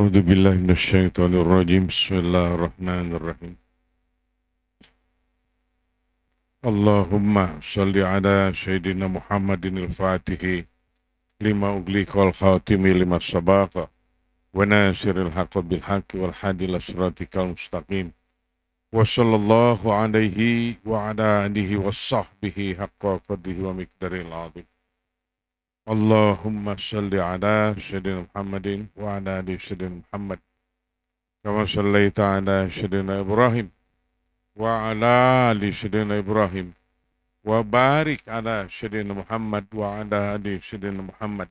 أعوذ بالله من الشيطان الرجيم بسم الله الرحمن الرحيم اللهم صل على سيدنا محمد الفاتح لما أغلق والخاتم لما سبق وناصر الحق بالحق والهادي إلى صراطك المستقيم وصلى الله عليه وعلى آله وصحبه حق قدره ومقداره العظيم اللهم صل على سيدنا محمد وعلى آل سيدنا محمد كما صليت على سيدنا إبراهيم وعلى آل سيدنا إبراهيم وبارك على سيدنا محمد وعلى آل سيدنا محمد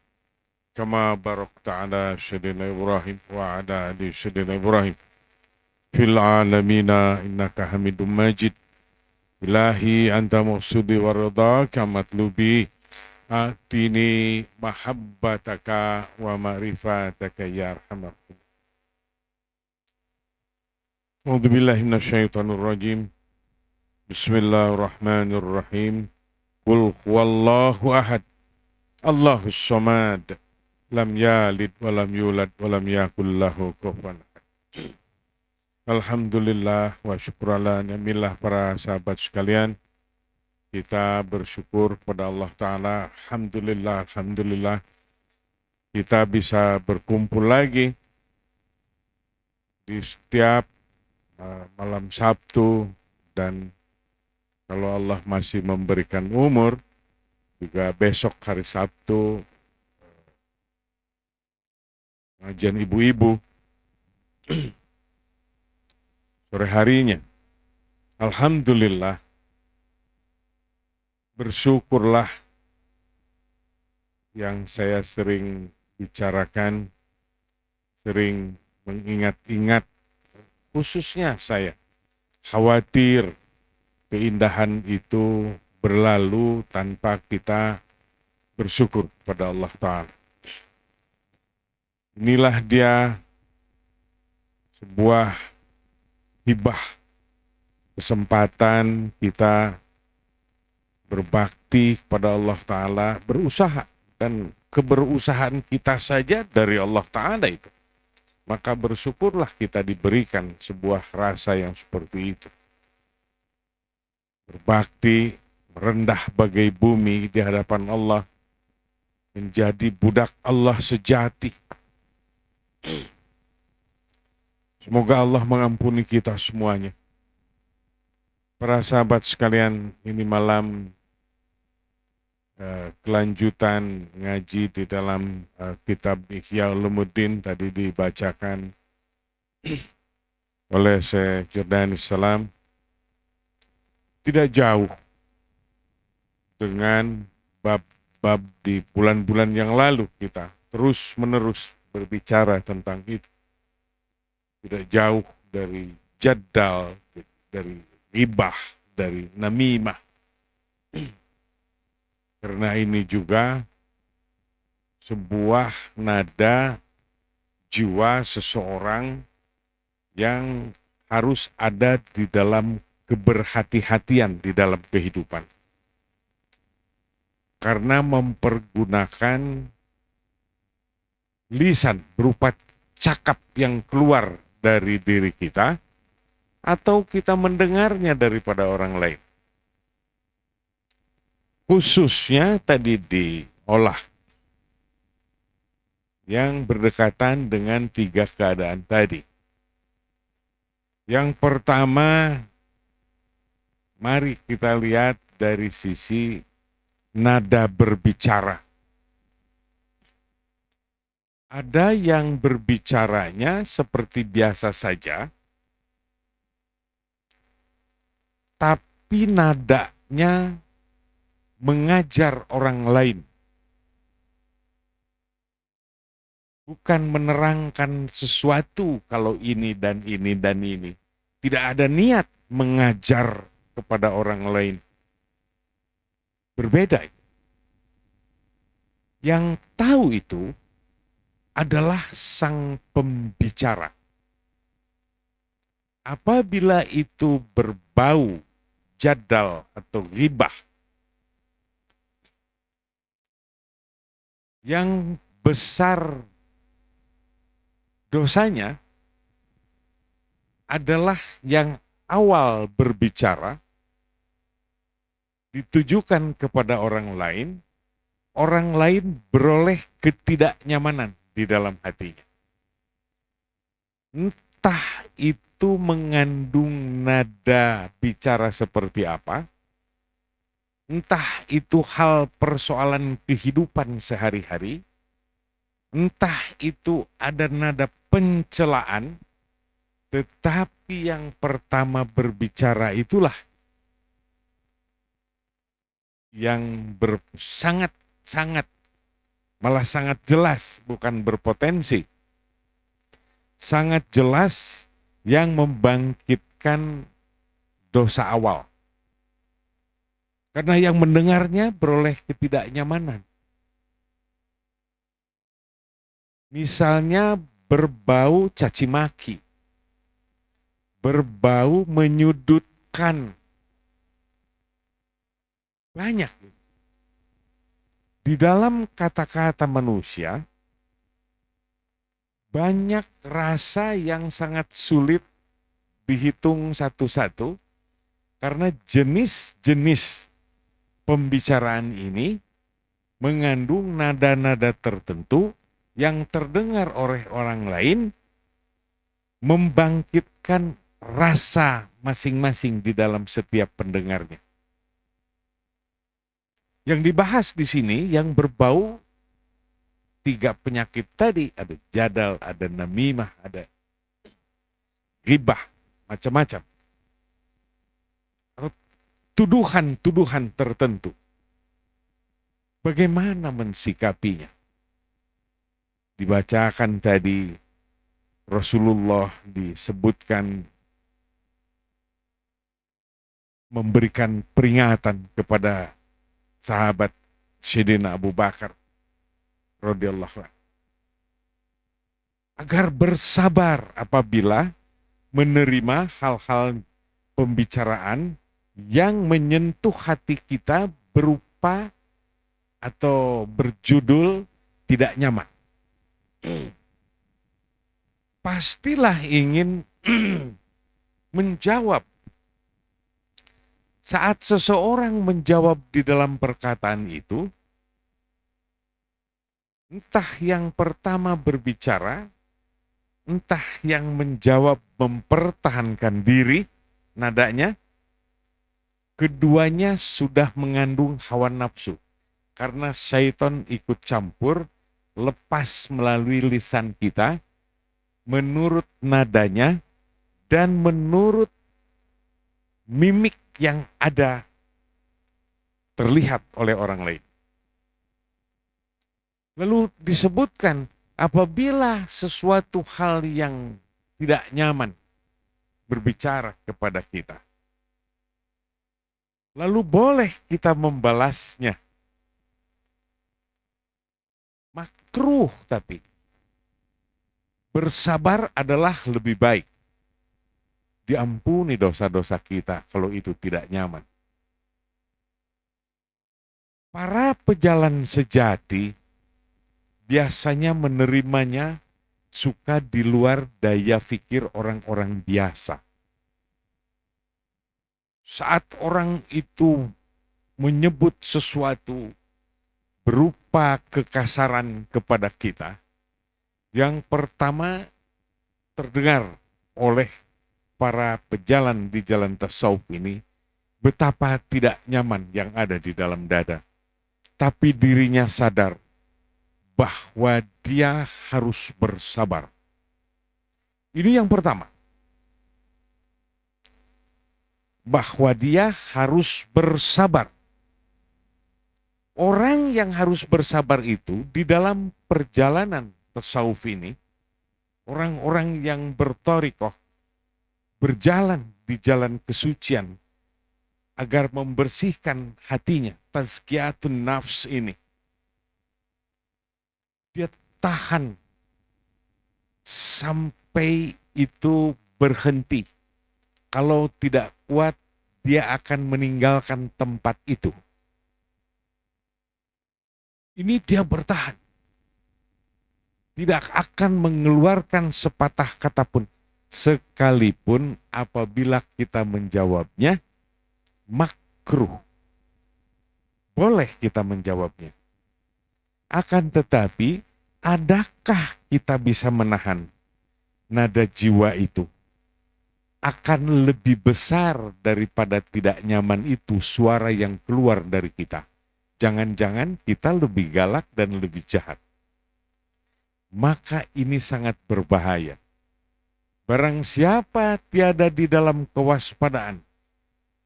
كما باركت على سيدنا إبراهيم وعلى آل سيدنا إبراهيم في العالمين إنك حميد مجيد إلهي أنت مقصودي ورضاك مطلوبي آتني محبتك ومعرفتك يا أرحم الراحمين أعوذ بالله من الشيطان الرجيم بسم الله الرحمن الرحيم قل هو الله أحد الله الصمد lam yalid walam yulad walam yakul lahu kufuwan ahad. Alhamdulillah wa syukurallah ni'millah para sahabat sekalian. Kita bersyukur kepada Allah Ta'ala. Alhamdulillah kita bisa berkumpul lagi di setiap malam Sabtu, dan kalau Allah masih memberikan umur juga besok hari Sabtu pengajian ibu-ibu sore harinya. Alhamdulillah, bersyukurlah yang saya sering bicarakan, sering mengingat-ingat, khususnya saya khawatir keindahan itu berlalu tanpa kita bersyukur kepada Allah Ta'ala. Inilah dia sebuah hibah, kesempatan kita berbakti kepada Allah Ta'ala, berusaha, dan keberusahaan kita saja dari Allah Ta'ala itu. Maka bersyukurlah kita diberikan sebuah rasa yang seperti itu. Berbakti, merendah bagai bumi di hadapan Allah, menjadi budak Allah sejati. Semoga Allah mengampuni kita semuanya. Para sahabat sekalian, ini malam kelanjutan ngaji di dalam kitab Ihya Ulumuddin tadi dibacakan oleh Syekh Jordan Salam. Tidak jauh dengan bab-bab di bulan-bulan yang lalu, kita terus-menerus berbicara tentang itu. Tidak jauh dari jadal, dari ribah, dari namimah. Karena ini juga sebuah nada jiwa seseorang yang harus ada di dalam keberhati-hatian di dalam kehidupan. Karena mempergunakan lisan berupa cakap yang keluar dari diri kita, atau kita mendengarnya daripada orang lain. Khususnya tadi diolah yang berdekatan dengan tiga keadaan tadi. Yang pertama, mari kita lihat dari sisi nada berbicara. Ada yang berbicaranya seperti biasa saja, tapi nadanya mengajar orang lain. Bukan menerangkan sesuatu kalau ini dan ini dan ini. Tidak ada niat mengajar kepada orang lain. Berbeda. Yang tahu itu adalah sang pembicara. Apabila itu berbau jadal atau ghibah, yang besar dosanya adalah yang awal berbicara, ditujukan kepada orang lain beroleh ketidaknyamanan di dalam hatinya. Entah itu mengandung nada bicara seperti apa, entah itu hal persoalan kehidupan sehari-hari, entah itu ada nada pencelaan, tetapi yang pertama berbicara itulah yang sangat-sangat, malah sangat jelas, bukan berpotensi, sangat jelas yang membangkitkan dosa awal. Karena yang mendengarnya beroleh ketidaknyamanan. Misalnya berbau caci maki, berbau menyudutkan. Banyak. Di dalam kata-kata manusia, banyak rasa yang sangat sulit dihitung satu-satu, karena jenis-jenis pembicaraan ini mengandung nada-nada tertentu yang terdengar oleh orang lain, membangkitkan rasa masing-masing di dalam setiap pendengarnya. Yang dibahas di sini yang berbau 3 penyakit tadi, ada jadal, ada namimah, ada ghibah, macam-macam. Tuduhan-tuduhan tertentu. Bagaimana mensikapinya? Dibacakan tadi, Rasulullah disebutkan memberikan peringatan kepada sahabat Sayyidina Abu Bakar radhiyallahu anhu agar bersabar apabila menerima hal-hal pembicaraan yang menyentuh hati kita berupa atau berjudul tidak nyaman. Pastilah ingin menjawab. Saat seseorang menjawab di dalam perkataan itu, entah yang pertama berbicara, entah yang menjawab mempertahankan diri, nadanya, keduanya sudah mengandung hawa nafsu. Karena syaitan ikut campur, lepas melalui lisan kita, menurut nadanya, dan menurut mimik yang ada terlihat oleh orang lain. Lalu disebutkan apabila sesuatu hal yang tidak nyaman berbicara kepada kita, lalu boleh kita membalasnya. Makruh, tapi bersabar adalah lebih baik. Diampuni dosa-dosa kita kalau itu tidak nyaman. Para pejalan sejati biasanya menerimanya suka di luar daya pikir orang-orang biasa. Saat orang itu menyebut sesuatu berupa kekasaran kepada kita, yang pertama terdengar oleh para pejalan di jalan tasawuf ini, betapa tidak nyaman yang ada di dalam dada. Tapi dirinya sadar bahwa dia harus bersabar. Ini yang pertama. Bahwa dia harus bersabar. Orang yang harus bersabar itu di dalam perjalanan tasawuf ini, orang-orang yang berthariqah, berjalan di jalan kesucian agar membersihkan hatinya, tazkiyatun nafs ini. Dia tahan sampai itu berhenti. Kalau tidak kuat, dia akan meninggalkan tempat itu. Ini dia bertahan. tidak akan mengeluarkan sepatah kata pun, sekalipun apabila kita menjawabnya makruh. Boleh kita menjawabnya. Akan tetapi, adakah kita bisa menahan nada jiwa itu? Akan lebih besar daripada tidak nyaman itu suara yang keluar dari kita. Jangan-jangan kita lebih galak dan lebih jahat. Maka ini sangat berbahaya. Barang siapa tiada di dalam kewaspadaan,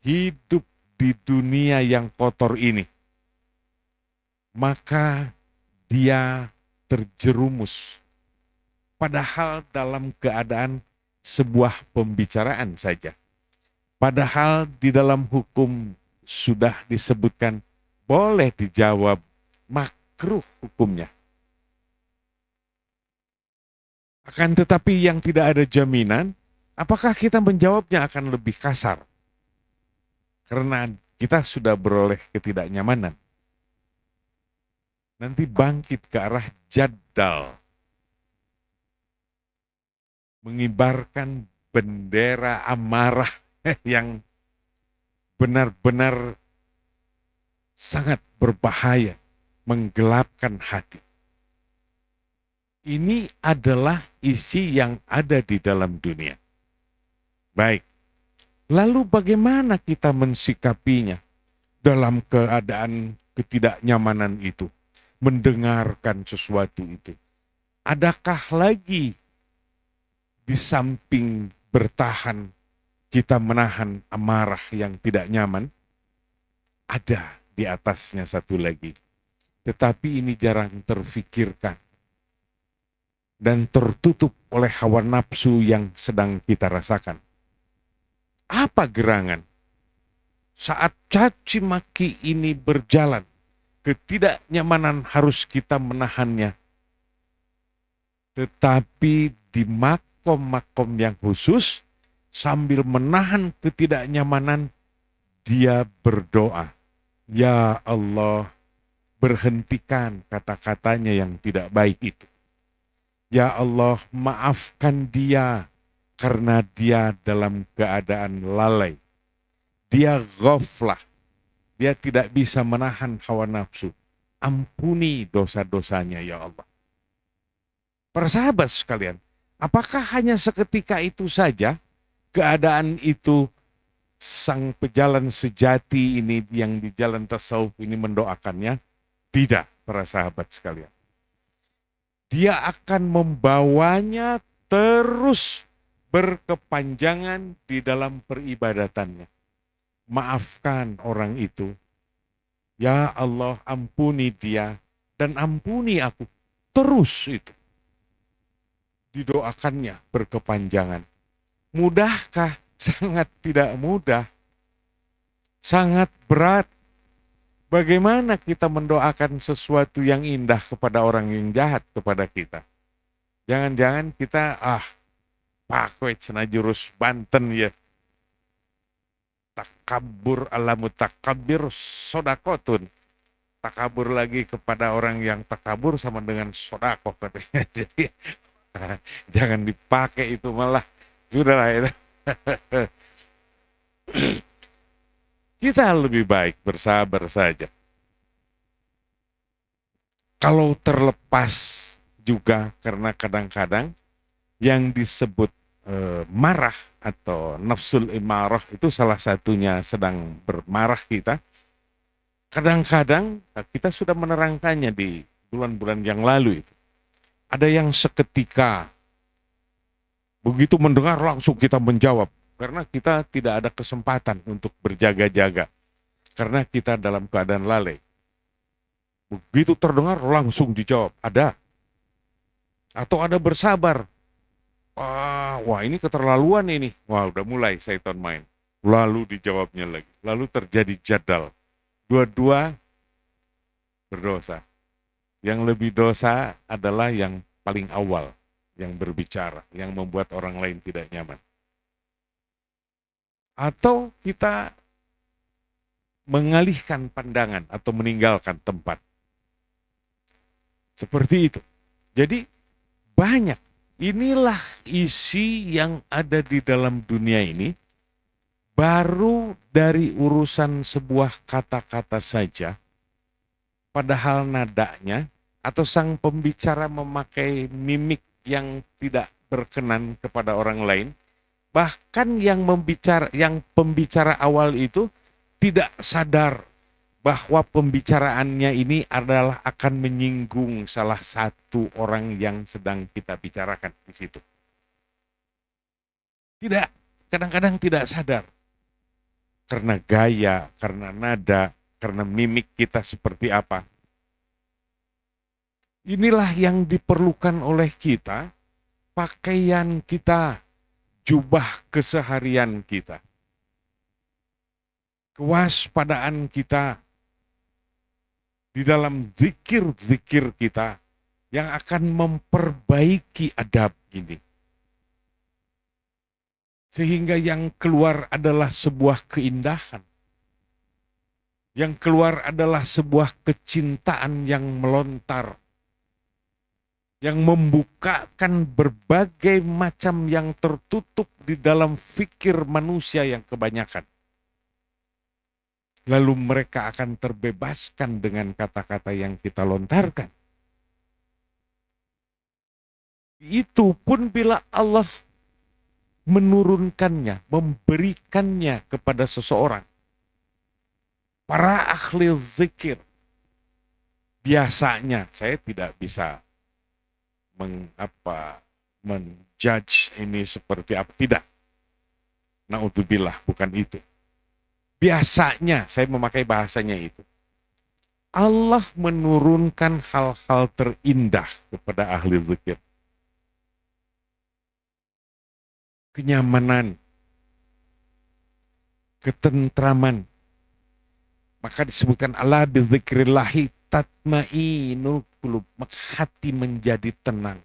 hidup di dunia yang kotor ini, maka dia terjerumus. Padahal dalam keadaan sebuah pembicaraan saja. Padahal di dalam hukum sudah disebutkan boleh dijawab, makruh hukumnya. Akan tetapi yang tidak ada jaminan, apakah kita menjawabnya akan lebih kasar? Karena kita sudah beroleh ketidaknyamanan. Nanti bangkit ke arah jadal. Mengibarkan bendera amarah yang benar-benar sangat berbahaya, menggelapkan hati. Ini adalah isi yang ada di dalam dunia. Baik, lalu bagaimana kita mensikapinya dalam keadaan ketidaknyamanan itu, mendengarkan sesuatu itu? Adakah lagi di samping bertahan, kita menahan amarah yang tidak nyaman? Ada di atasnya satu lagi. Tetapi ini jarang terfikirkan. Dan tertutup oleh hawa nafsu yang sedang kita rasakan. Apa gerangan? Saat caci maki ini berjalan, ketidaknyamanan harus kita menahannya. Tetapi di makom yang khusus, sambil menahan ketidaknyamanan, dia berdoa, ya Allah, berhentikan kata-katanya yang tidak baik itu. Ya Allah, maafkan dia karena dia dalam keadaan lalai. Dia ghaflah, dia tidak bisa menahan hawa nafsu. Ampuni dosa-dosanya ya Allah. Para sahabat sekalian, apakah hanya seketika itu saja keadaan itu sang pejalan sejati ini yang di jalan tasawuf ini mendoakannya? Tidak, para sahabat sekalian. Dia akan membawanya terus berkepanjangan di dalam peribadatannya. Maafkan orang itu. Ya Allah, ampuni dia dan ampuni aku. Terus itu. Didoakannya berkepanjangan. Mudahkah? Sangat tidak mudah. Sangat berat. Bagaimana kita mendoakan sesuatu yang indah kepada orang yang jahat kepada kita? Jangan-jangan kita, pakwet cena jurus Banten ya. Takabur ala mutakabbir sodakotun. Takabur lagi kepada orang yang takabur sama dengan sodakoh katanya. Jadi jangan dipakai itu, malah sudahlah itu. Kita lebih baik bersabar saja. Kalau terlepas juga karena kadang-kadang yang disebut marah atau nafsul imarah itu salah satunya sedang bermarah kita. Kadang-kadang kita sudah menerangkannya di bulan-bulan yang lalu itu. Ada yang seketika begitu mendengar langsung kita menjawab. Karena kita tidak ada kesempatan untuk berjaga-jaga. Karena kita dalam keadaan lalai. Begitu terdengar langsung dijawab. Ada. Atau ada bersabar. Wah ini keterlaluan ini. Wah udah mulai syaitan main. Lalu dijawabnya lagi. Lalu terjadi jadal. Dua-dua berdosa. Yang lebih dosa adalah yang paling awal. Yang berbicara. Yang membuat orang lain tidak nyaman. Atau kita mengalihkan pandangan atau meninggalkan tempat. Seperti itu. Jadi banyak. Inilah isi yang ada di dalam dunia ini, baru dari urusan sebuah kata-kata saja, padahal nadanya atau sang pembicara memakai mimik yang tidak berkenan kepada orang lain, bahkan yang pembicara awal itu tidak sadar bahwa pembicaraannya ini adalah akan menyinggung salah satu orang yang sedang kita bicarakan di situ. Tidak, kadang-kadang tidak sadar. Karena gaya, karena nada, karena mimik kita seperti apa. Inilah yang diperlukan oleh kita, pakaian kita, jubah keseharian kita. Kewaspadaan kita di dalam zikir-zikir kita yang akan memperbaiki adab ini. Sehingga yang keluar adalah sebuah keindahan. Yang keluar adalah sebuah kecintaan yang melontar. Yang membukakan berbagai macam yang tertutup di dalam fikir manusia yang kebanyakan. Lalu mereka akan terbebaskan dengan kata-kata yang kita lontarkan. Itu pun bila Allah menurunkannya, memberikannya kepada seseorang. Para ahli zikir, biasanya saya tidak bisa menjudge ini seperti apa, tidak. Naudzubillah, bukan itu. Biasanya, saya memakai bahasanya itu. Allah menurunkan hal-hal terindah kepada ahli zikir. Kenyamanan, ketentraman. Maka disebutkan ala bizikrillahi tatmainul qulub, maka hati menjadi tenang.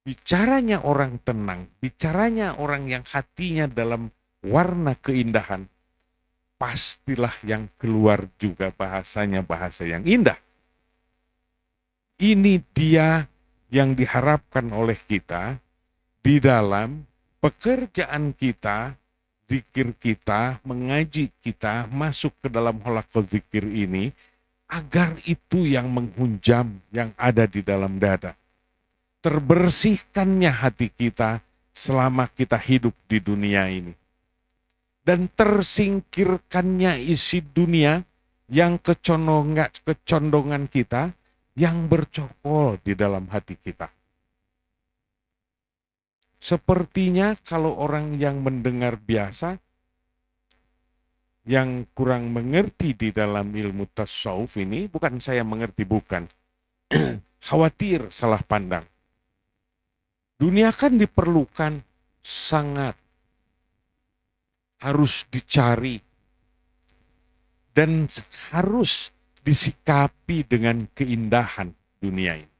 Bicaranya orang tenang, bicaranya orang yang hatinya dalam warna keindahan, pastilah yang keluar juga bahasanya bahasa yang indah. Ini dia yang diharapkan oleh kita di dalam pekerjaan kita, zikir kita, mengaji kita, masuk ke dalam halaqah zikir ini, agar itu yang menghunjam yang ada di dalam dada. Terbersihkannya hati kita selama kita hidup di dunia ini. Dan tersingkirkannya isi dunia yang kecondongan kita, yang bercokol di dalam hati kita. Sepertinya kalau orang yang mendengar biasa, yang kurang mengerti di dalam ilmu tasawuf ini, bukan saya mengerti, bukan. Khawatir salah pandang. Dunia kan diperlukan, sangat harus dicari dan harus disikapi dengan keindahan dunia ini.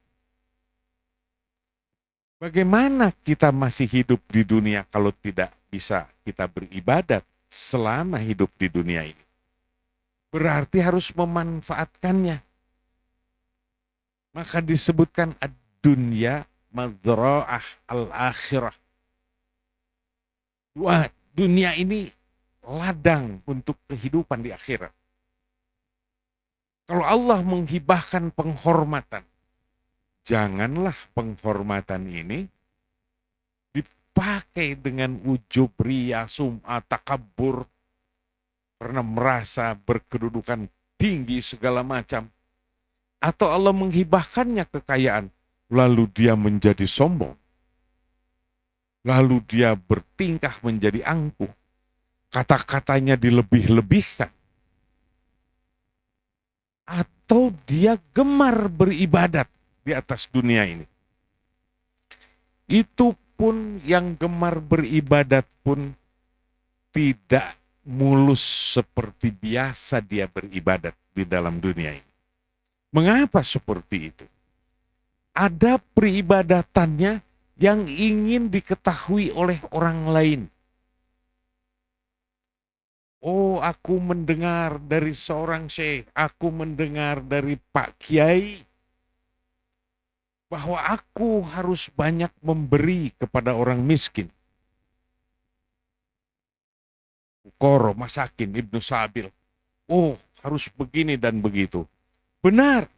Bagaimana kita masih hidup di dunia kalau tidak bisa kita beribadat selama hidup di dunia ini? Berarti harus memanfaatkannya. Maka disebutkan ad-dunya mazra'ah al-akhirah. Dunia ini ladang untuk kehidupan di akhirat. Kalau Allah menghibahkan penghormatan, janganlah penghormatan ini dipakai dengan ujub, riya, sum'ah, takabur, karena merasa berkedudukan tinggi segala macam. Atau Allah menghibahkannya kekayaan, lalu dia menjadi sombong. Lalu dia bertingkah menjadi angkuh. Kata-katanya dilebih-lebihkan. Atau dia gemar beribadat di atas dunia ini. Itu pun yang gemar beribadat pun tidak mulus seperti biasa dia beribadat di dalam dunia ini. Mengapa seperti itu? Ada peribadatannya yang ingin diketahui oleh orang lain. Oh, aku mendengar dari seorang syekh, aku mendengar dari Pak Kiai. bahwa aku harus banyak memberi kepada orang miskin. Fuqara, masakin, Ibnu Sabil. Oh, harus begini dan begitu. Benar,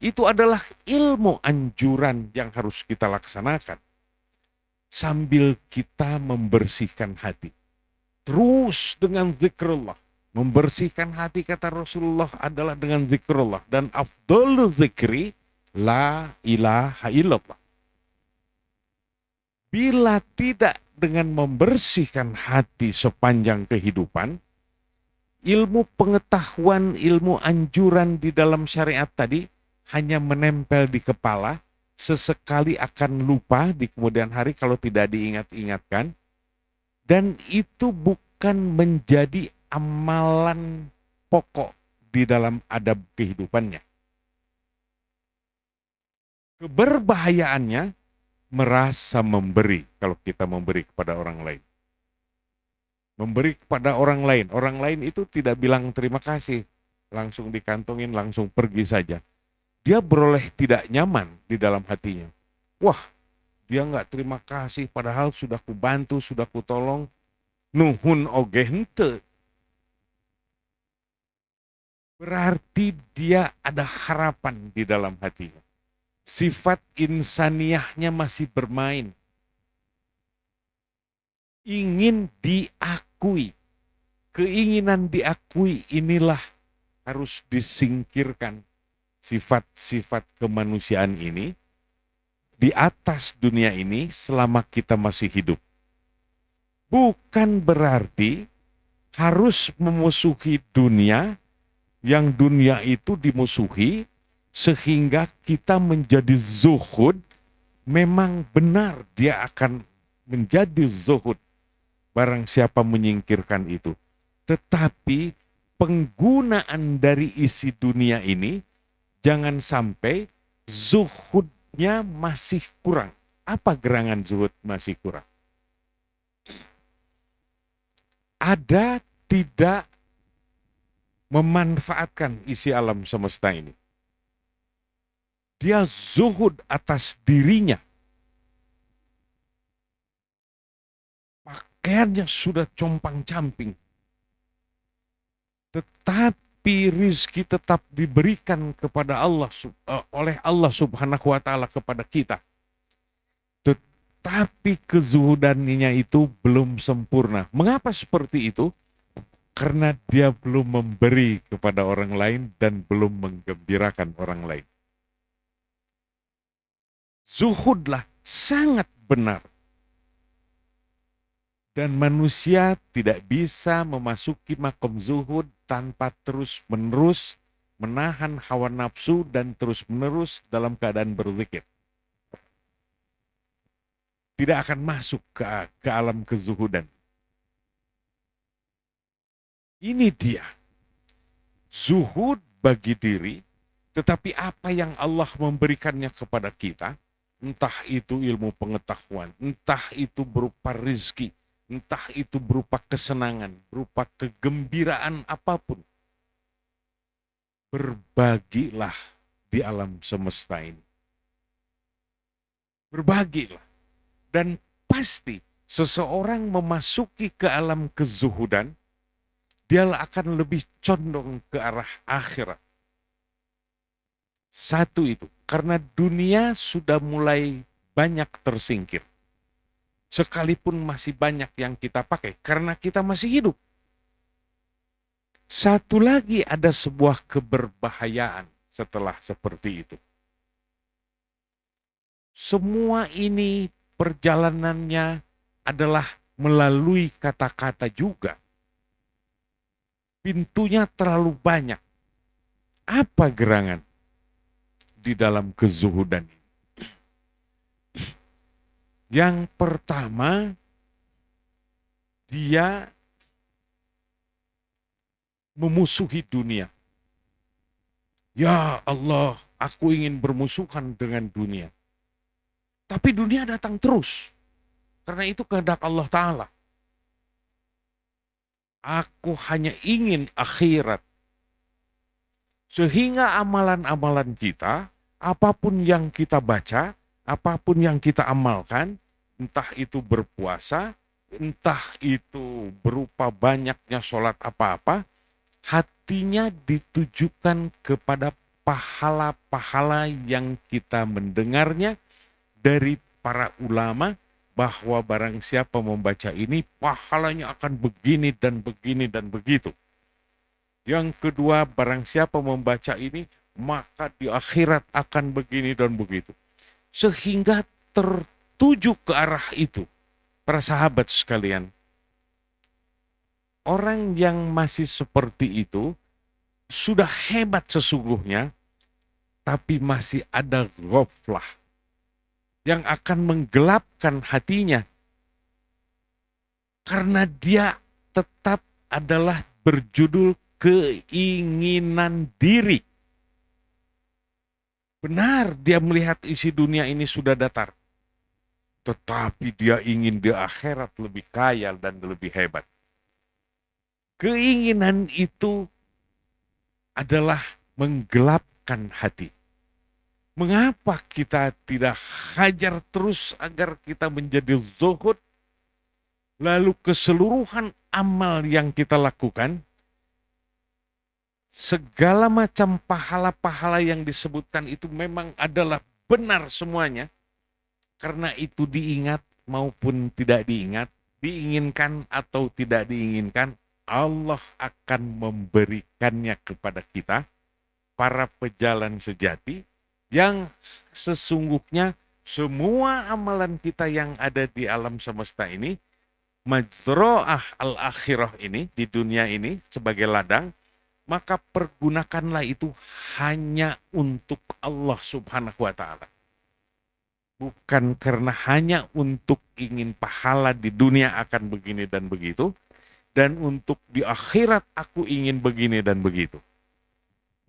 itu adalah ilmu anjuran yang harus kita laksanakan. Sambil kita membersihkan hati. Terus dengan zikrullah. Membersihkan hati, kata Rasulullah, adalah dengan zikrullah. Dan afdhalu zikri, la ilaha illallah. Bila tidak dengan membersihkan hati sepanjang kehidupan, ilmu pengetahuan, ilmu anjuran di dalam syariat tadi hanya menempel di kepala, sesekali akan lupa di kemudian hari kalau tidak diingat-ingatkan, dan itu bukan menjadi amalan pokok di dalam adab kehidupannya. Keberbahayaannya merasa memberi kalau kita memberi kepada orang lain. Memberi kepada orang lain itu tidak bilang terima kasih, langsung dikantongin, langsung pergi saja. Dia beroleh tidak nyaman di dalam hatinya. Wah, dia nggak terima kasih padahal sudah kubantu, sudah kutolong. Nuhun oge hente. Berarti dia ada harapan di dalam hatinya. Sifat insaniahnya masih bermain. Ingin diakui. Keinginan diakui inilah harus disingkirkan. Sifat-sifat kemanusiaan ini di atas dunia ini selama kita masih hidup. Bukan berarti harus memusuhi dunia, yang dunia itu dimusuhi, sehingga kita menjadi zuhud. Memang benar dia akan menjadi zuhud barang siapa menyingkirkan itu. Tetapi penggunaan dari isi dunia ini jangan sampai zuhudnya masih kurang. Apa gerangan zuhud masih kurang? Ada tidak memanfaatkan isi alam semesta ini. Dia zuhud atas dirinya. Pakaiannya sudah compang-camping. Tetapi rizki tetap diberikan kepada Allah, oleh Allah Subhanahu wa Ta'ala kepada kita. Tetapi kezuhudannya itu belum sempurna. Mengapa seperti itu? Karena dia belum memberi kepada orang lain dan belum menggembirakan orang lain. Zuhudlah sangat benar. Dan manusia tidak bisa memasuki makom zuhud tanpa terus-menerus menahan hawa nafsu dan terus-menerus dalam keadaan berzikir. Tidak akan masuk ke alam kezuhudan. Ini dia. Zuhud bagi diri, tetapi apa yang Allah memberikannya kepada kita, entah itu ilmu pengetahuan, entah itu berupa rizki, entah itu berupa kesenangan, berupa kegembiraan apapun. Berbagilah di alam semesta ini. Berbagilah. Dan pasti seseorang memasuki ke alam kezuhudan, dia akan lebih condong ke arah akhirat. Satu itu, karena dunia sudah mulai banyak tersingkir. Sekalipun masih banyak yang kita pakai, karena kita masih hidup. Satu lagi, ada sebuah keberbahayaan setelah seperti itu. Semua ini perjalanannya adalah melalui kata-kata juga. Pintunya terlalu banyak. Apa gerangan di dalam kezuhudan ini? Yang pertama, dia memusuhi dunia. Ya Allah, aku ingin bermusuhan dengan dunia. Tapi dunia datang terus. Karena itu kehendak Allah Ta'ala. Aku hanya ingin akhirat. Sehingga amalan-amalan kita apapun yang kita baca, apapun yang kita amalkan, entah itu berpuasa, entah itu berupa banyaknya sholat apa-apa, hatinya ditujukan kepada pahala-pahala yang kita mendengarnya dari para ulama, bahwa barang siapa membaca ini pahalanya akan begini dan begini dan begitu. Yang kedua, barang siapa membaca ini maka di akhirat akan begini dan begitu. Sehingga tertuju ke arah itu. Para sahabat sekalian, orang yang masih seperti itu sudah hebat sesungguhnya, tapi masih ada ghaflah yang akan menggelapkan hatinya. Karena dia tetap adalah berjudul keinginan diri. Benar, dia melihat isi dunia ini sudah datar. Tetapi dia ingin di akhirat lebih kaya dan lebih hebat. Keinginan itu adalah menggelapkan hati. Mengapa kita tidak hajar terus agar kita menjadi zuhud, lalu keseluruhan amal yang kita lakukan, segala macam pahala-pahala yang disebutkan itu memang adalah benar semuanya, karena itu diingat maupun tidak diingat, diinginkan atau tidak diinginkan, Allah akan memberikannya kepada kita, para pejalan sejati, yang sesungguhnya semua amalan kita yang ada di alam semesta ini, majro'ah al-akhirah ini, di dunia ini sebagai ladang, maka pergunakanlah itu hanya untuk Allah Subhanahu wa Ta'ala. Bukan karena hanya untuk ingin pahala di dunia akan begini dan begitu, dan untuk di akhirat aku ingin begini dan begitu.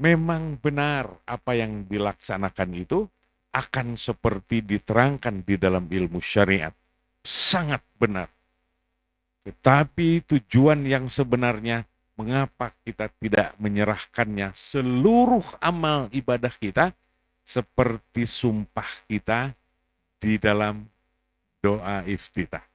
Memang benar apa yang dilaksanakan itu akan seperti diterangkan di dalam ilmu syariat. Sangat benar. Tetapi tujuan yang sebenarnya, mengapa kita tidak menyerahkannya seluruh amal ibadah kita seperti sumpah kita di dalam doa iftitah.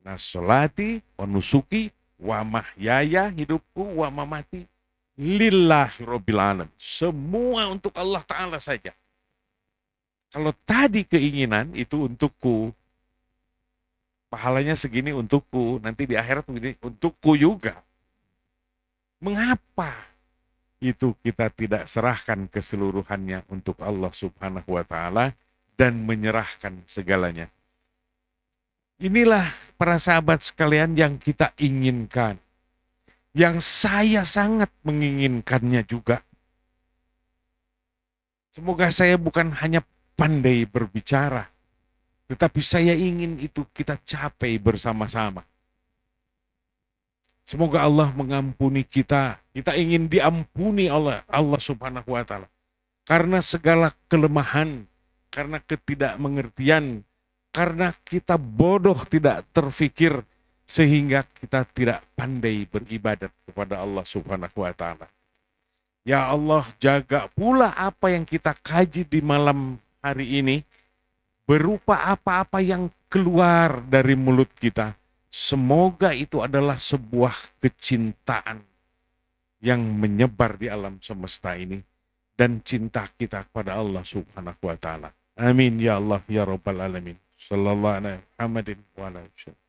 Nasolati wa nusuki wa mahyaya, hidupku, wa mamati lillahi rabbil alamin. Semua untuk Allah Ta'ala saja. Kalau tadi keinginan itu untukku, pahalanya segini untukku, nanti di akhirat begini untukku juga. Mengapa itu kita tidak serahkan keseluruhannya untuk Allah Subhanahu wa Ta'ala dan menyerahkan segalanya? Inilah para sahabat sekalian yang kita inginkan, yang saya sangat menginginkannya juga. Semoga saya bukan hanya pandai berbicara, tetapi saya ingin itu kita capai bersama-sama. Semoga Allah mengampuni kita. Kita ingin diampuni oleh Allah Subhanahu wa Ta'ala. Karena segala kelemahan, karena ketidakmengertian, karena kita bodoh tidak terfikir, sehingga kita tidak pandai beribadat kepada Allah Subhanahu wa Ta'ala. Ya Allah, jaga pula apa yang kita kaji di malam hari ini, berupa apa-apa yang keluar dari mulut kita. Semoga itu adalah sebuah kecintaan yang menyebar di alam semesta ini, dan cinta kita kepada Allah Subhanahu wa Ta'ala. Amin ya Allah ya Rabbal Alamin. Sallallahu alaihi Muhammadin wa alaihi wasallam.